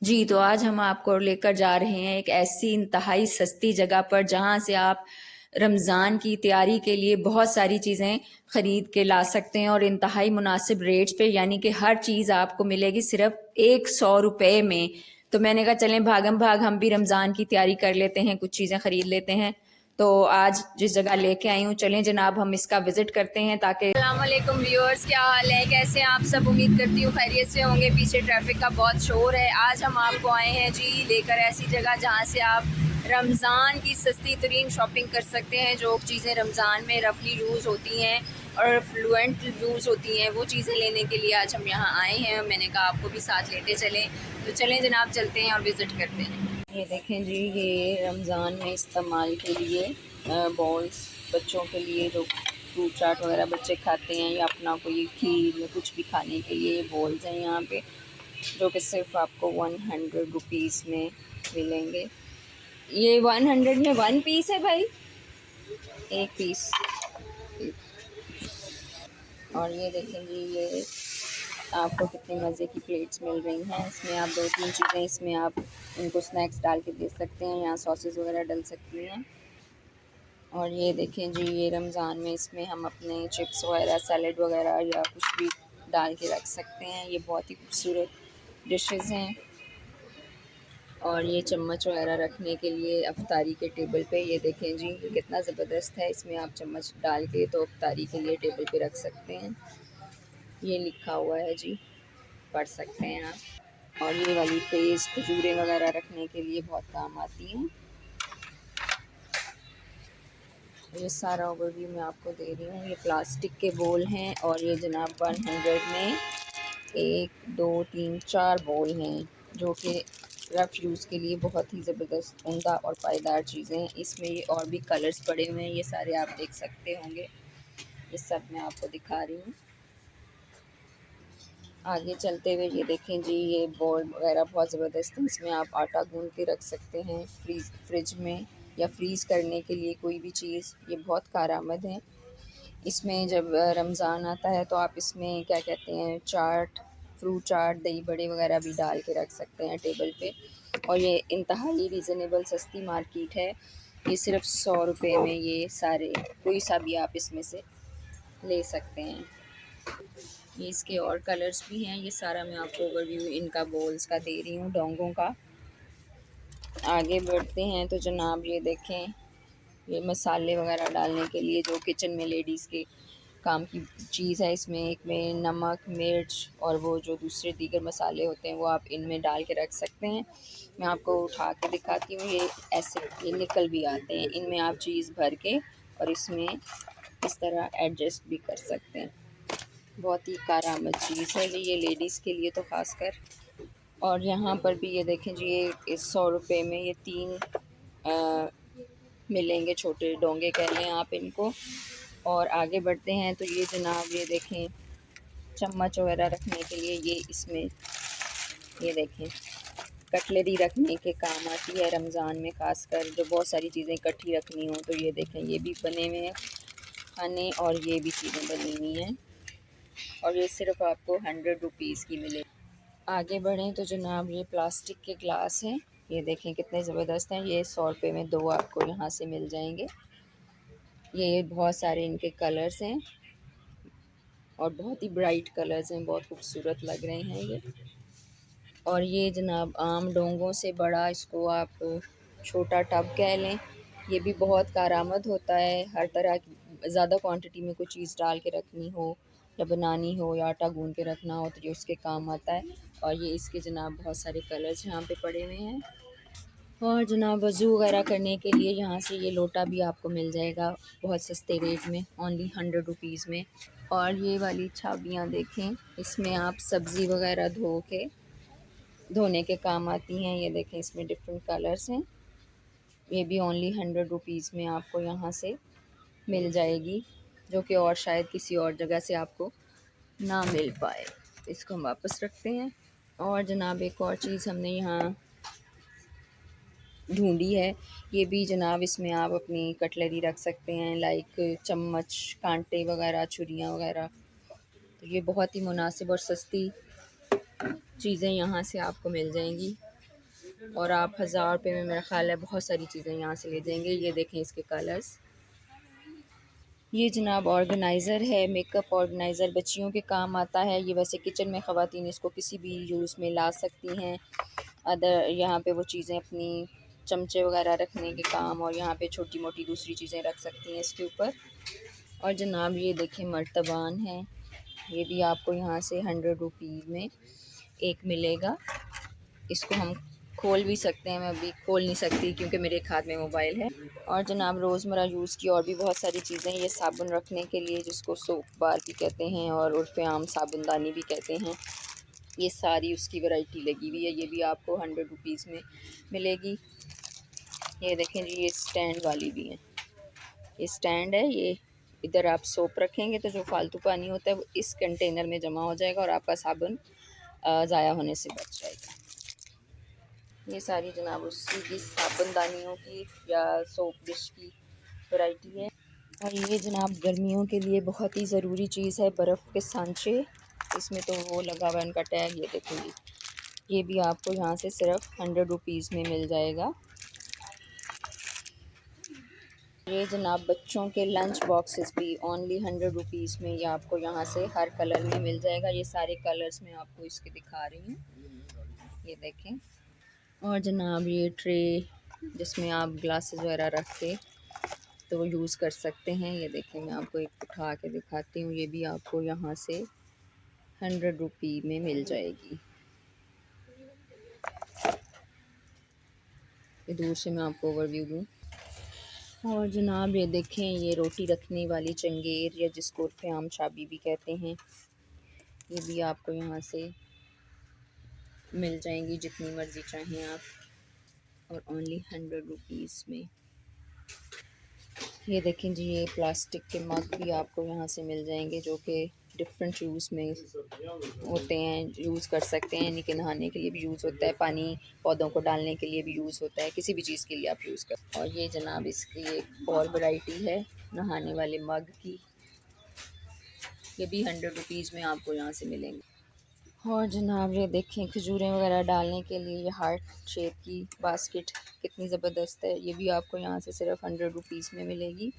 जी, तो आज हम आपको लेकर जा रहे हैं एक ऐसी इंतहाई सस्ती जगह पर जहाँ से आप रमज़ान की तैयारी के लिए बहुत सारी चीज़ें ख़रीद के ला सकते हैं और इंतहाई मुनासिब रेट्स पे, यानी कि हर चीज़ आपको मिलेगी सिर्फ 100 रुपये में। तो मैंने कहा चलें भागम भाग हम भी रमज़ान की तैयारी कर लेते हैं, कुछ चीज़ें ख़रीद लेते हैं। तो आज जिस जगह लेके आई हूँ, चलें जनाब हम इसका विज़िट करते हैं ताकि। अस्सलाम वालेकुम व्यूअर्स, क्या हाल है, कैसे हैं आप सब? उम्मीद करती हूँ खैरियत से होंगे। पीछे ट्रैफिक का बहुत शोर है। आज हम आपको आए हैं जी लेकर ऐसी जगह जहाँ से आप रमज़ान की सस्ती तरीन शॉपिंग कर सकते हैं। जो चीज़ें रमज़ान में रफली यूज़ होती हैं और फ्लुएंट यूज़ होती हैं, वो चीज़ें लेने के लिए आज हम यहाँ आए हैं। मैंने कहा आपको भी साथ लेते चलें, तो चलें जनाब चलते हैं और विज़िट करते हैं। ये देखें जी, ये रमज़ान में इस्तेमाल के लिए बॉल्स, बच्चों के लिए जो फ्रूट चाट वगैरह बच्चे खाते हैं या अपना कोई खीर या कुछ भी खाने के लिए बॉल्स हैं यहाँ पे, जो कि सिर्फ आपको 100 रुपीज़ में मिलेंगे। ये 100 में 1 पीस है भाई, 1 पीस। और ये देखें जी, ये आपको कितनी मज़े की प्लेट्स मिल रही हैं। इसमें आप 2-3 चीज़ें इसमें आप इनको स्नैक्स डाल के दे सकते हैं, यहाँ सॉसेस वगैरह डल सकती हैं। और ये देखें जी, ये रमज़ान में इसमें हम अपने चिप्स वगैरह, सैलड वगैरह या कुछ भी डाल के रख सकते हैं। ये बहुत ही खूबसूरत डिशेज़ हैं। और ये चम्मच वगैरह रखने के लिए अफ्तारी के टेबल पे, ये देखें जी कितना ज़बरदस्त है। इसमें आप चम्मच डाल के तो अफ्तारी के लिए टेबल पे रख सकते हैं। ये लिखा हुआ है जी, पढ़ सकते हैं आप। और ये वाली ट्रेस खजूरें वगैरह रखने के लिए बहुत काम आती हैं। ये सारा ओवरव्यू मैं आपको दे रही हूँ। ये प्लास्टिक के बोल हैं और ये जनाब 100 में 1 2 3 4 बोल हैं, जो कि रफ़ यूज़ के लिए बहुत ही ज़बरदस्त, उम्दा और पायदार चीज़ें हैं। इसमें ये और भी कलर्स पड़े हुए हैं, ये सारे आप देख सकते होंगे। ये सब मैं आपको दिखा रही हूँ। आगे चलते हुए ये देखें जी, ये बोल वगैरह बहुत ज़बरदस्त है। इसमें आप आटा गूँध के रख सकते हैं फ्रिज में, या फ्रीज़ करने के लिए कोई भी चीज़, ये बहुत कारआमद है। इसमें जब रमज़ान आता है तो आप इसमें क्या कहते हैं, चाट, फ्रूट चाट, दही बड़े वगैरह भी डाल के रख सकते हैं टेबल पे। और ये इंतहाई रीज़नेबल सस्ती मार्केट है। ये सिर्फ 100 रुपये में ये सारे, कोई सा भी आप इसमें से ले सकते हैं। ये इसके और कलर्स भी हैं। ये सारा मैं आपको ओवरव्यू इनका बॉल्स का दे रही हूँ, डोंगों का। आगे बढ़ते हैं तो जनाब ये देखें, ये मसाले वगैरह डालने के लिए जो किचन में लेडीज़ के काम की चीज़ है। इसमें एक में नमक, मिर्च और वो जो दूसरे दीगर मसाले होते हैं वो आप इनमें डाल के रख सकते हैं। मैं आपको उठा के दिखाती हूँ। ये ऐसे ये निकल भी आते हैं। इनमें आप चीज़ भर के और इसमें इस तरह एडजस्ट भी कर सकते हैं। बहुत ही कारआमद चीज़ है ये लेडीज़ के लिए तो ख़ासकर। और यहाँ पर भी ये देखें जी, ये इस 100 रुपये में ये 3 मिलेंगे, छोटे डोंगे कह लें आप इनको। और आगे बढ़ते हैं तो ये जनाब ये देखें, चम्मच वगैरह रखने के लिए ये इसमें, ये देखें कटलरी रखने के काम आती है रमज़ान में, ख़ासकर जो बहुत सारी चीज़ें इकट्ठी रखनी हो। तो ये देखें, ये भी बने हुए हैं खाने और ये भी चीज़ें बनी हुई हैं। और ये सिर्फ आपको 100 रुपीज़ की मिले। आगे बढ़ें तो जनाब ये प्लास्टिक के ग्लास हैं। ये देखें कितने ज़बरदस्त हैं। ये 100 रुपये में 2 आपको यहाँ से मिल जाएंगे। ये बहुत सारे इनके कलर्स हैं और बहुत ही ब्राइट कलर्स हैं, बहुत खूबसूरत लग रहे हैं ये। और ये जनाब आम डोंगों से बड़ा, इसको आप छोटा टब कह लें। ये भी बहुत कारआमद होता है। हर तरह की ज़्यादा क्वांटिटी में कोई चीज़ डाल के रखनी हो या बनानी हो या आटा गूँध के रखना हो तो ये उसके काम आता है। और ये इसके जनाब बहुत सारे कलर्स यहाँ पे पड़े हुए हैं। और जनाब वज़ू वगैरह करने के लिए यहाँ से ये लोटा भी आपको मिल जाएगा बहुत सस्ते रेट में, ओनली 100 रुपीज़ में। और ये वाली छाबियाँ देखें, इसमें आप सब्ज़ी वगैरह धोने के काम आती हैं। ये देखें इसमें डिफरेंट कलर्स हैं। ये भी ओनली 100 रुपीज़ में आपको यहाँ से मिल जाएगी, जो कि और शायद किसी और जगह से आपको ना मिल पाए। इसको हम वापस रखते हैं। और जनाब एक और चीज़ हमने यहाँ ढूंढी है। ये भी जनाब, इसमें आप अपनी कटलरी रख सकते हैं, लाइक चम्मच, कांटे वगैरह, छुरियाँ वगैरह। तो ये बहुत ही मुनासिब और सस्ती चीज़ें यहाँ से आपको मिल जाएंगी। और आप 1000 रुपये में मेरा ख़्याल है बहुत सारी चीज़ें यहाँ से ले जाएंगे। ये देखें इसके कलर्स। ये जनाब ऑर्गेनाइज़र है, मेकअप ऑर्गेनाइज़र, बच्चियों के काम आता है ये। वैसे किचन में ख़वातीन इसको किसी भी यूज़ में ला सकती हैं। अदर यहाँ पे वो चीज़ें अपनी चमचे वगैरह रखने के काम, और यहाँ पे छोटी मोटी दूसरी चीज़ें रख सकती हैं इसके ऊपर। और जनाब ये देखें मर्तबान है, ये भी आपको यहाँ से 100 रुपीज़ में एक मिलेगा। इसको हम खोल भी सकते हैं, मैं अभी खोल नहीं सकती क्योंकि मेरे एक हाथ में मोबाइल है। और जनाब रोज़मर्रा यूज़ की और भी बहुत सारी चीज़ें, ये साबुन रखने के लिए जिसको सोप बार भी कहते हैं और उर्फ़ आम साबुनदानी भी कहते हैं, ये सारी उसकी वैरायटी लगी हुई है। ये भी आपको 100 रुपीज़ में मिलेगी। ये देखें जी, ये स्टैंड वाली भी है। ये स्टैंड है, ये इधर आप सोप रखेंगे तो जो फालतू पानी होता है वो इस कंटेनर में जमा हो जाएगा और आपका साबुन ज़ाया होने से बच जाएगा। ये सारी जनाब उसकी की साबुनदानियों की या सोप डिश की वैरायटी है। और ये जनाब गर्मियों के लिए बहुत ही ज़रूरी चीज़ है, बर्फ़ के सांचे। इसमें तो वो लगा हुआ है इनका टैग, ये देखिए। ये भी आपको यहाँ से सिर्फ 100 रुपीज़ में मिल जाएगा। ये जनाब बच्चों के लंच बॉक्सेस भी ओनली 100 रुपीज़ में, ये आपको यहाँ से हर कलर में मिल जाएगा। ये सारे कलर्स में आपको इसके दिखा रही हूँ, ये देखें। और जनाब ये ट्रे जिसमें आप ग्लासेस वगैरह रख के तो वो यूज़ कर सकते हैं, ये देखें। मैं आपको एक उठा के दिखाती हूँ, ये भी आपको यहाँ से 100 रुपये में मिल जाएगी। ये दूर से मैं आपको ओवरव्यू दूँ। और जनाब ये देखें, ये रोटी रखने वाली चंगेर या जिसको उर्फ़ आम चाबी भी कहते हैं, ये भी आपको यहाँ से मिल जाएंगी जितनी मर्ज़ी चाहें आप, और ओनली 100 रुपीज़ में। ये देखें जी, ये प्लास्टिक के मग भी आपको यहाँ से मिल जाएंगे जो कि डिफरेंट यूज़ में होते हैं, यूज़ कर सकते हैं। यानी कि नहाने के लिए भी यूज़ होता है, पानी पौधों को डालने के लिए भी यूज़ होता है, किसी भी चीज़ के लिए आप यूज़ कर। और ये जनाब इसकी एक और वैरायटी है नहाने वाले मग की, ये भी 100 रुपीज़ में आपको यहाँ से मिलेंगे। और जनाब ये देखें, खजूरें वगैरह डालने के लिए ये हार्ट शेप की बास्केट कितनी ज़बरदस्त है, ये भी आपको यहाँ से सिर्फ 100 रुपीज़ में मिलेगी।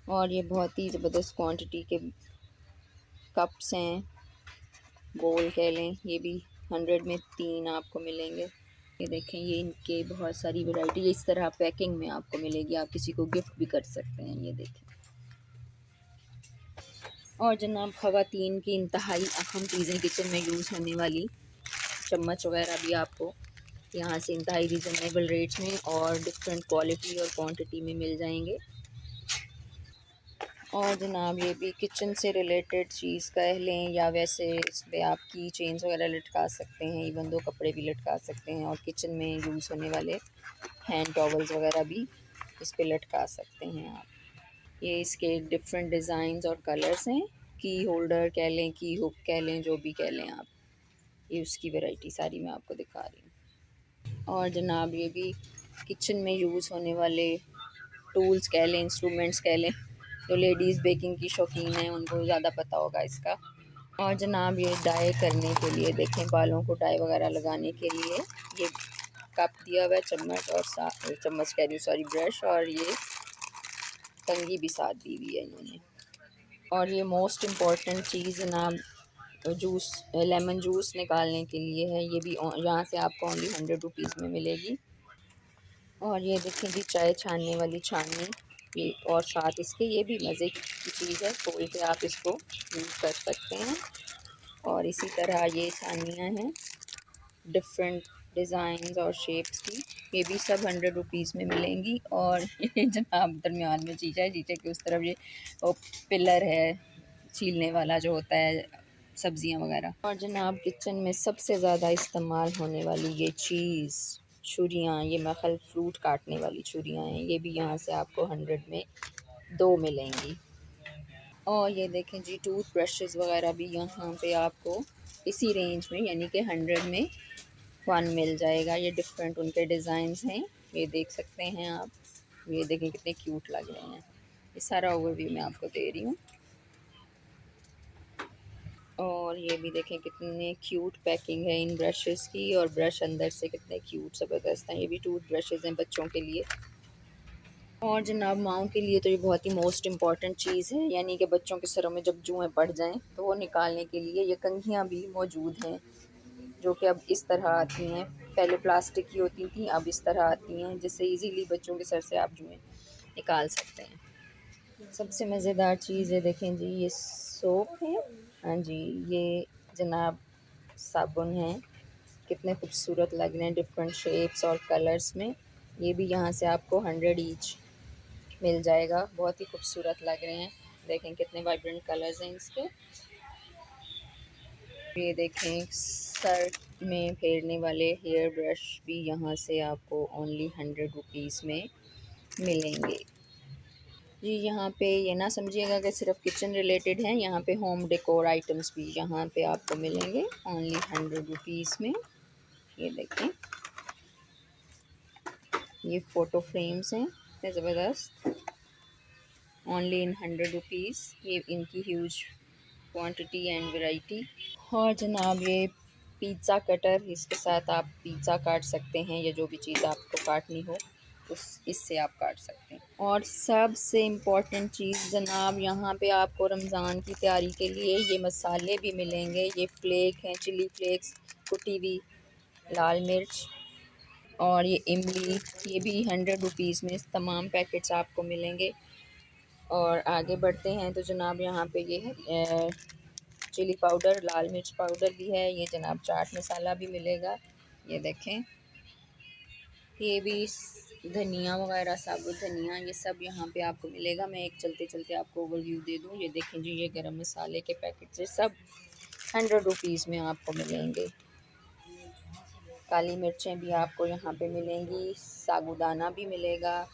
और ये बहुत ही ज़बरदस्त क्वांटिटी के कप्स हैं, बोल कह लें, ये भी 100 में 3 आपको मिलेंगे। ये देखें, ये इनके बहुत सारी वैरायटी इस तरह पैकिंग में आपको मिलेगी, आप किसी को गिफ्ट भी कर सकते हैं, ये देखें। और जनाब ख़वातीन की इंतहाई अहम चीज़ें किचन में यूज़ होने वाली चम्मच वगैरह भी आपको यहाँ से इंतहाई रीज़नेबल रेट्स में और डिफरेंट क्वालिटी और क्वांटिटी में मिल जाएंगे। और जनाब ये भी किचन से रिलेटेड चीज़ कह लें या वैसे इस पर आप की चेन्स वगैरह लटका सकते हैं, इवन दो कपड़े भी लटका सकते हैं, और किचन में यूज़ होने वाले हैंड टॉवल्स वगैरह भी इस पर लटका सकते हैं आप। ये इसके डिफरेंट डिज़ाइंस और कलर्स हैं, की होल्डर कह लें, की हुक कह लें, जो भी कह लें आप, ये उसकी वैरायटी सारी मैं आपको दिखा रही हूँ। और जनाब ये भी किचन में यूज़ होने वाले टूल्स कह लें, इंस्ट्रूमेंट्स कह लें, जो लेडीज़ बेकिंग की शौकीन हैं उनको ज़्यादा पता होगा इसका। और जनाब ये डाई करने के लिए देखें, बालों को डाई वगैरह लगाने के लिए ये कप दिया हुआ है, चम्मच और चम्मच कह रही हूँ सॉरी, ब्रश, और ये कंघी भी साथ दी हुई है इन्होंने। और ये मोस्ट इम्पॉर्टेंट चीज़ जनाब जूस, लेमन जूस निकालने के लिए है, ये भी यहाँ से आपको ओनली 100 रुपीज़ में मिलेगी। और ये देखें जी, चाय छानने वाली छाननी, ये और साथ इसके ये भी मज़े की चीज़ है, खोल के आप इसको यूज़ कर सकते हैं। और इसी तरह ये छानियाँ हैं डिफरेंट डिज़ाइंस और शेप्स की, ये भी सब 100 रुपीज़ में मिलेंगी। और ये जनाब दरमियान में चीज़ा है, चीज़े के उस तरफ ये वो पिलर है छीलने वाला जो होता है सब्ज़ियाँ वगैरह। और जनाब किचन में सबसे ज़्यादा इस्तेमाल होने वाली ये चीज़ छुरियाँ, ये मखल फ्रूट काटने वाली छुरियाँ हैं, ये भी यहाँ से आपको 100 में 2 मिलेंगी। और ये देखें जी, टूथ ब्रशेज़ वगैरह भी यहाँ पे आपको इसी रेंज में यानी कि 100 में 1 मिल जाएगा। ये डिफरेंट उनके डिज़ाइंस हैं, ये देख सकते हैं आप, ये देखें कितने क्यूट लग रहे हैं। ये सारा ओवरव्यू मैं आपको दे रही हूँ। और ये भी देखें कितने क्यूट पैकिंग है इन ब्रशेस की, और ब्रश अंदर से कितने क्यूट ज़बरदस्त हैं। ये भी टूथ ब्रशेज़ हैं बच्चों के लिए। और जनाब माओं के लिए तो ये बहुत ही मोस्ट इम्पॉर्टेंट चीज़ है, यानी कि बच्चों के सरों में जब जुएँ पड़ जाएं तो वो निकालने के लिए ये कंघियाँ भी मौजूद हैं, जो कि अब इस तरह आती हैं। पहले प्लास्टिक की होती थी, अब इस तरह आती हैं, जिससे इजीली बच्चों के सर से आप जुएँ निकाल सकते हैं। सबसे मज़ेदार चीज़ है देखें जी, ये सोप है। हाँ जी, ये जनाब साबुन है, कितने खूबसूरत लग रहे हैं डिफरेंट शेप्स और कलर्स में। ये भी यहाँ से आपको 100 ईच मिल जाएगा, बहुत ही खूबसूरत लग रहे हैं। देखें कितने वाइब्रेंट कलर्स हैं इसके। ये देखें सर में फेरने वाले हेयर ब्रश भी यहाँ से आपको ओनली 100 रुपीज़ में मिलेंगे जी। यहाँ पे ये ना समझिएगा कि सिर्फ किचन रिलेटेड है, यहाँ पे होम डेकोर आइटम्स भी यहाँ पे आपको मिलेंगे ओनली 100 रुपीज़ में। ये देखें, ये फ़ोटो फ्रेम्स हैं इतने ज़बरदस्त, ओनली इन 100 रुपीज़। ये इनकी ह्यूज क्वांटिटी एंड वैरायटी। और जनाब ये पिज़्ज़ा कटर, इसके साथ आप पिज़्ज़ा काट सकते हैं, या जो भी चीज़ आपको काटनी हो उस इससे आप काट सकते हैं। और सबसे इम्पॉर्टेंट चीज़ जनाब, यहाँ पे आपको रमज़ान की तैयारी के लिए ये मसाले भी मिलेंगे। ये फ्लेक हैं, चिली फ्लेक्स, कुटी हुई लाल मिर्च, और ये इमली, ये भी 100 रुपीज़ में तमाम पैकेट्स आपको मिलेंगे। और आगे बढ़ते हैं तो जनाब यहाँ पे ये है चिली पाउडर, लाल मिर्च पाउडर भी है, ये जनाब चाट मसाला भी मिलेगा। ये देखें, ये भी धनिया वगैरह, साबुत धनिया, ये सब यहाँ पे आपको मिलेगा। मैं एक चलते चलते आपको ओवरव्यू दे दूँ। ये देखें जी, ये गरम मसाले के पैकेट से सब 100 रुपीज़ में आपको मिलेंगे। काली मिर्चें भी आपको यहाँ पे मिलेंगी, साबूदाना भी मिलेगा,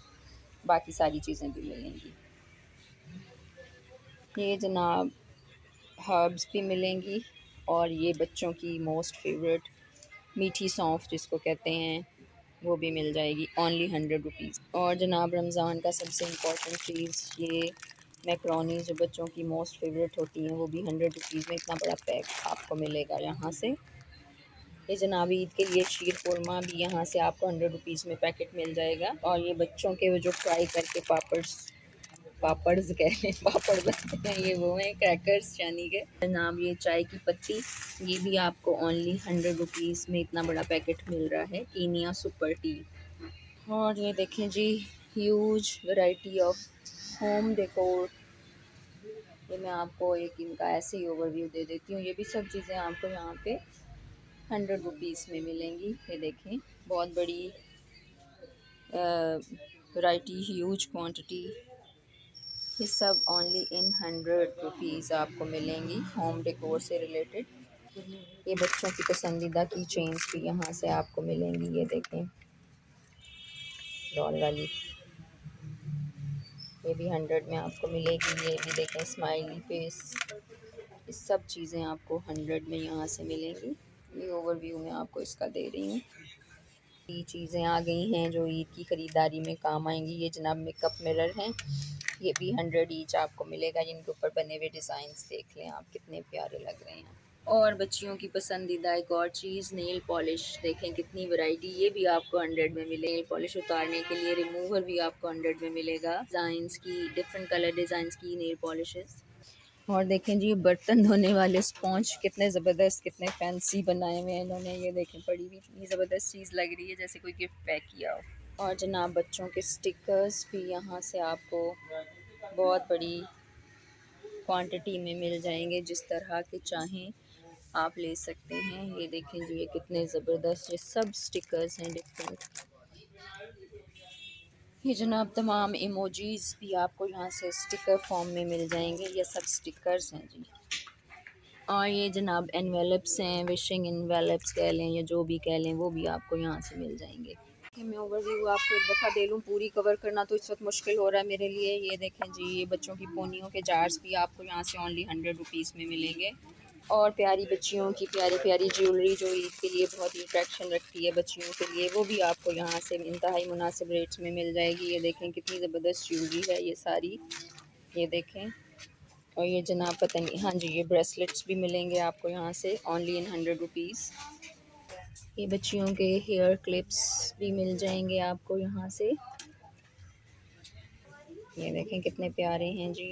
बाकी सारी चीज़ें भी मिलेंगी। ये जनाब हर्ब्स भी मिलेंगी, और ये बच्चों की मोस्ट फेवरेट मीठी सौंफ जिसको कहते हैं, वो भी मिल जाएगी ओनली 100 रुपीज़। और जनाब रमज़ान का सबसे इम्पोर्टेंट चीज़, ये मैक्रोनी जो बच्चों की मोस्ट फेवरेट होती हैं, वो भी 100 रुपीज़ में इतना बड़ा पैक आपको मिलेगा यहाँ से। ये जनाब ईद के लिए शीर खुरमा भी यहाँ से आपको 100 रुपीज़ में पैकेट मिल जाएगा। और ये बच्चों के वो जो फ्राई करके पापड़्स कह लें, पापड़ बनते हैं, ये वो हैं क्रैकर्स यानी के जनाब। ये चाय की पत्ती, ये भी आपको ओनली 100 रुपीज़ में इतना बड़ा पैकेट मिल रहा है, कीनिया सुपर टी। और ये देखें जी, huge variety of home decor. ये मैं आपको एक इनका ऐसे ही ओवरव्यू दे देती हूँ। ये भी सब चीज़ें आपको यहाँ पे 100 रुपीज़ में मिलेंगी। ये देखें, बहुत बड़ी वैरायटी, ह्यूज क्वांटिटी, ये सब ओनली इन 100 रुपीज़ आपको मिलेंगी होम डेकोर से रिलेटेड। ये बच्चों की पसंदीदा की चेन्स भी यहाँ से आपको मिलेंगी। ये देखें डॉल वाली, ये भी 100 में आपको मिलेगी। ये भी देखें स्माइली फेस, ये सब चीज़ें आपको 100 में यहाँ से मिलेंगी। ये ओवरव्यू मैं आपको इसका दे रही हूँ। ये चीज़ें आ गई हैं जो ईद की ख़रीदारी में काम आएंगी। ये जनाब मेकअप मिरर हैं, ये भी 100 ईच आपको मिलेगा। जिनके ऊपर बने हुए डिज़ाइंस देख लें आप, कितने प्यारे लग रहे हैं। और बच्चियों की पसंदीदा एक और चीज़, नेल पॉलिश, देखें कितनी वैरायटी, ये भी आपको 100 में मिले। नेल पॉलिश उतारने के लिए रिमूवर भी आपको 100 में मिलेगा, डिज़ाइंस की, डिफरेंट कलर डिज़ाइंस की नेल पॉलिशेस। और देखें जी, बर्तन धोने वाले स्पॉन्ज कितने ज़बरदस्त, कितने फैंसी बनाए हुए हैं इन्होंने। ये देखें, पड़ी हुई इतनी ज़बरदस्त चीज़ लग रही है जैसे कोई गिफ्ट पैक किया हो। और जनाब बच्चों के स्टिकर्स भी यहाँ से आपको बहुत बड़ी क्वांटिटी में मिल जाएंगे, जिस तरह के चाहें आप ले सकते हैं। ये देखें जी, ये कितने ज़बरदस्त, ये सब स्टिकर्स हैं डिफरेंट। ये जनाब तमाम इमोजीज़ भी आपको यहाँ से स्टिकर फॉर्म में मिल जाएंगे, ये सब स्टिकर्स हैं जी। और ये जनाब एनवेलप्स हैं, विशिंग एनवेलप्स कह लें या जो भी कह लें, वो भी आपको यहाँ से मिल जाएंगे। मैं ओवरव्यू आपको एक दफ़ा दे लूँ, पूरी कवर करना तो इस वक्त मुश्किल हो रहा है मेरे लिए। ये देखें जी, ये बच्चों की पोनियों के जार्स भी आपको यहाँ से ओनली 100 रुपीज़ में मिलेंगे। और प्यारी बच्चियों की प्यारी प्यारी ज्वेलरी जो ईद के लिए बहुत ही अट्रैक्शन रखती है बच्चियों के लिए, वो भी आपको यहाँ से इंतहाई मुनासिब रेट्स में मिल जाएगी। ये देखें कितनी ज़बरदस्त ज्वेलरी है ये सारी, ये देखें। और ये जनाब पता नहीं, हाँ जी, ये ब्रेसलेट्स भी मिलेंगे आपको यहाँ से ओनली इन 100 रुपीज़। ये बच्चियों के हेयर क्लिप्स भी मिल जाएंगे आपको यहाँ से। ये देखें कितने प्यारे हैं जी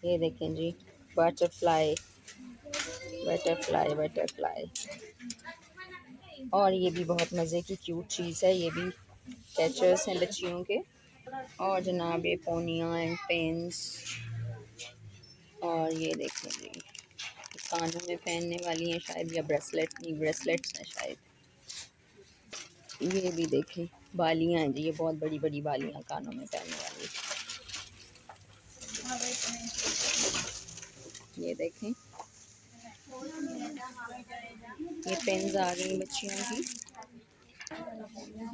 ये देखें जी, बटरफ्लाई बटरफ्लाई बटरफ्लाई। और ये भी बहुत मज़े की क्यूट चीज़ है, ये भी कैचर्स हैं बच्चियों के। और जनाब ये पोनिया एंड पेन्स। और ये देखें जी, कानों में पहनने वाली हैं शायद, या ब्रेसलेट, नहीं ब्रेसलेट्स हैं शायद। ये भी देखें बालियाँ हैं जी, ये बहुत बड़ी बड़ी बालियाँ कानों में पहनने वाली। ये देखें, ये पेन्स आ गई बच्चियों की।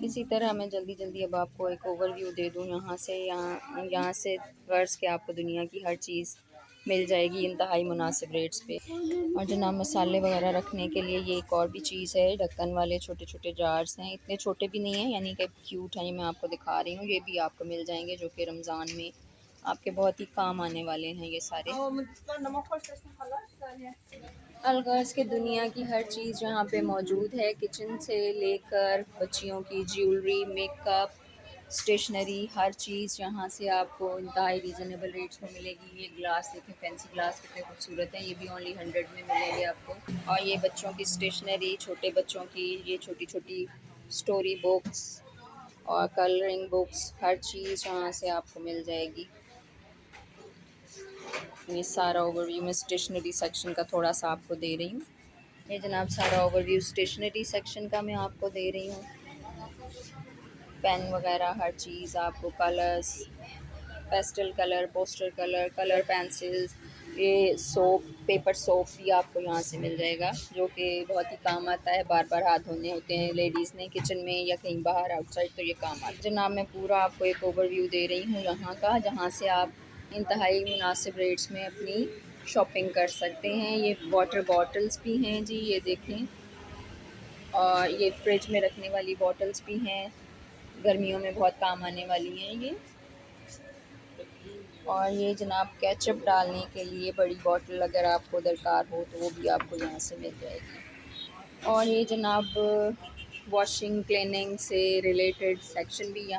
इसी तरह मैं जल्दी जल्दी अब आपको एक ओवरव्यू दे दूं यहाँ से। यहाँ से गर्ल्स के आपको दुनिया की हर चीज़ मिल जाएगी इंतहाई मुनासिब रेट्स पे। और जनाब मसाले वगैरह रखने के लिए ये एक और भी चीज़ है, ढक्कन वाले छोटे छोटे जार्स हैं, इतने छोटे भी नहीं हैं, यानी कि क्यूट हैं, ये मैं आपको दिखा रही हूँ। ये भी आपको मिल जाएंगे जो कि रमज़ान में आपके बहुत ही काम आने वाले हैं ये सारे। अलगर्ज के दुनिया की हर चीज़ यहाँ पे मौजूद है, किचन से लेकर बच्चियों की ज्वेलरी, मेकअप, स्टेशनरी, हर चीज़ यहाँ से आपको इंतहाई रीज़नेबल रेट्स में मिलेगी। ये ग्लास देखें, फैंसी ग्लास कितने खूबसूरत हैं, ये भी ओनली 100 में मिलेंगे आपको। और ये बच्चों की स्टेशनरी, छोटे बच्चों की ये छोटी छोटी स्टोरी बुक्स और कलरिंग बुक्स, हर चीज़ यहाँ से आपको मिल जाएगी। ये सारा ओवरव्यू मैं स्टेशनरी सेक्शन का थोड़ा सा आपको दे रही हूँ। ये जनाब सारा ओवरव्यू स्टेशनरी सेक्शन का मैं आपको दे रही हूँ। पेन वगैरह हर चीज़ आपको, colours, pastel colour, poster colour, colour pencils, ये सोप, पेपर सोप भी आपको यहाँ से मिल जाएगा, जो कि बहुत ही काम आता है। बार बार हाथ धोने होते हैं लेडीज़ ने किचन में या कहीं बाहर आउटसाइड, तो ये काम आता है। जनाब मैं पूरा आपको एक ओवरव्यू दे रही हूँ यहाँ का, जहाँ से आप इंतहाई मुनासिब रेट्स में अपनी शॉपिंग कर सकते हैं। ये वाटर बॉटल्स भी हैं जी, ये देखें। और ये फ्रिज में रखने वाली बॉटल्स भी हैं, गर्मियों में बहुत काम आने वाली हैं ये। और ये जनाब केचप डालने के लिए बड़ी बॉटल अगर आपको दरकार हो तो वो भी आपको यहाँ से मिल जाएगी। और ये जनाब वॉशिंग क्लीनिंग से रिलेटेड सेक्शन भी यहाँ